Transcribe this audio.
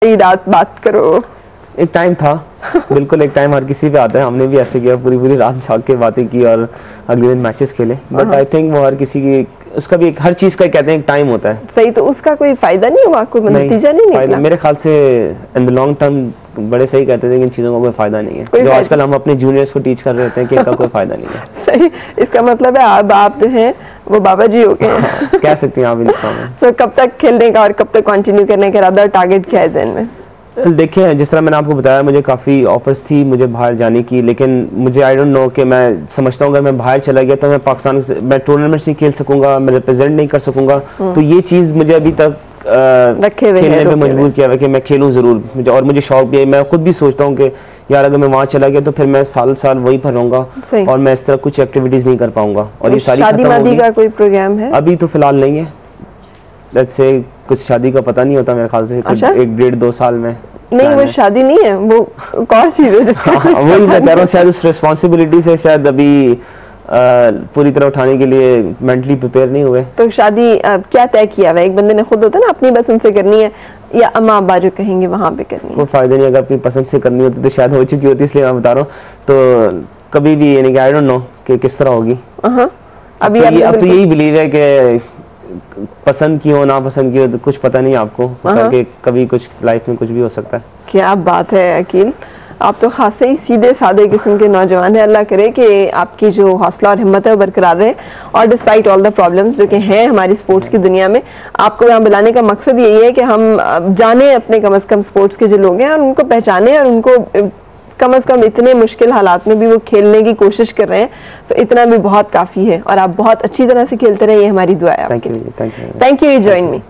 सारी रात बात करो। एक टाइम था, बिल्कुल एक टाइम हर किसी पे आता है, हमने भी ऐसे किया, पूरी पूरी रात जाग के बातें की और अगले दिन मैचेस खेले। बट आई थिंक वो हर किसी की, उसका भी हर चीज़ का कहते हैं एक टाइम होता है। सही, तो उसका कोई फायदा नहीं हुआ, कोई नतीजा नहीं निकला? मेरे ख्याल से इन द लॉन्ग टर्म बड़े सही कहते थे कि इन चीज़ों का कोई फायदा नहीं है, जो आजकल हम अपने जूनियर्स को टीच कर रहे होते हैं कि इनका कोई फायदा नहीं है। सही, इसका मतलब है अब आप जो हैं वो बाबा जी हो गए। कह सकती हैं आप इनका। सो कब तक खेलने का और कब तक कंटिन्यू करने का इरादा, टारगेट क्या है ज़हन में? देखिए, जिस तरह मैंने आपको बताया, मुझे काफ़ी ऑफर्स थी मुझे बाहर जाने की, लेकिन मुझे आई डोंट नो कि मैं समझता हूँ अगर मैं बाहर चला गया तो मैं पाकिस्तान से मैं टूर्नामेंट्स नहीं खेल सकूंगा, मैं रिप्रेजेंट नहीं कर सकूंगा। तो ये चीज़ मुझे अभी तक खेलने पे मजबूर किया है कि मैं खेलूँ ज़रूर मुझे, और मुझे शौक भी है। मैं खुद भी सोचता हूँ कि यार अगर मैं वहाँ चला गया तो फिर मैं साल साल वहीं पर रहूँगा और मैं इस तरह कुछ एक्टिविटीज़ नहीं कर पाऊँगा। और ये सारी शादी वादी का कोई प्रोग्राम है? अभी तो फिलहाल नहीं है, लेट्स से कुछ शादी का पता नहीं होता मेरे ख्याल से, कुछ 1-1.5-2 साल में। नहीं, वो शादी नहीं है, वो कौन चीज़ है जिसका वही मैं कह रहा हूँ, शायद उस रिस्पॉन्सिबिलिटी से शायद अभी पूरी तरह उठाने के लिए मेंटली प्रिपेयर नहीं हुए। तो शादी क्या तय किया हुआ है? एक बंदे ने खुद होता है ना अपनी पसंद से करनी है या अम्मा अब्बा जो कहेंगे वहाँ पे करनी है? कोई फायदा नहीं, अगर अपनी पसंद से करनी होती तो शायद हो चुकी होती, इसलिए मैं बता रहा हूँ। तो कभी भी यानी कि आई डोंट नो कि किस तरह होगी। अभी अब तो यही बिलीव है कि पसंद की हो ना पसंद की हो तो कुछ पता नहीं आपको, कि कभी कुछ लाइफ में कुछ भी हो सकता है। क्या बात है अकील, आप तो खासे ही सीधे सादे किस्म के नौजवान हैं। अल्लाह करे कि आपकी जो हौसला और हिम्मत है वो बरकरार रहे, और डिस्पाइट ऑल द प्रॉब्लम्स जो कि हैं हमारी स्पोर्ट्स की दुनिया में, आपको यहाँ बुलाने का मकसद यही है कि हम जाने अपने कम से कम स्पोर्ट्स के जो लोग हैं और उनको पहचाने, और उनको कम से कम इतने मुश्किल हालात में भी वो खेलने की कोशिश कर रहे हैं। सो इतना भी बहुत काफ़ी है, और आप बहुत अच्छी तरह से खेलते रहे, ये हमारी दुआ है। Thank you, you join me.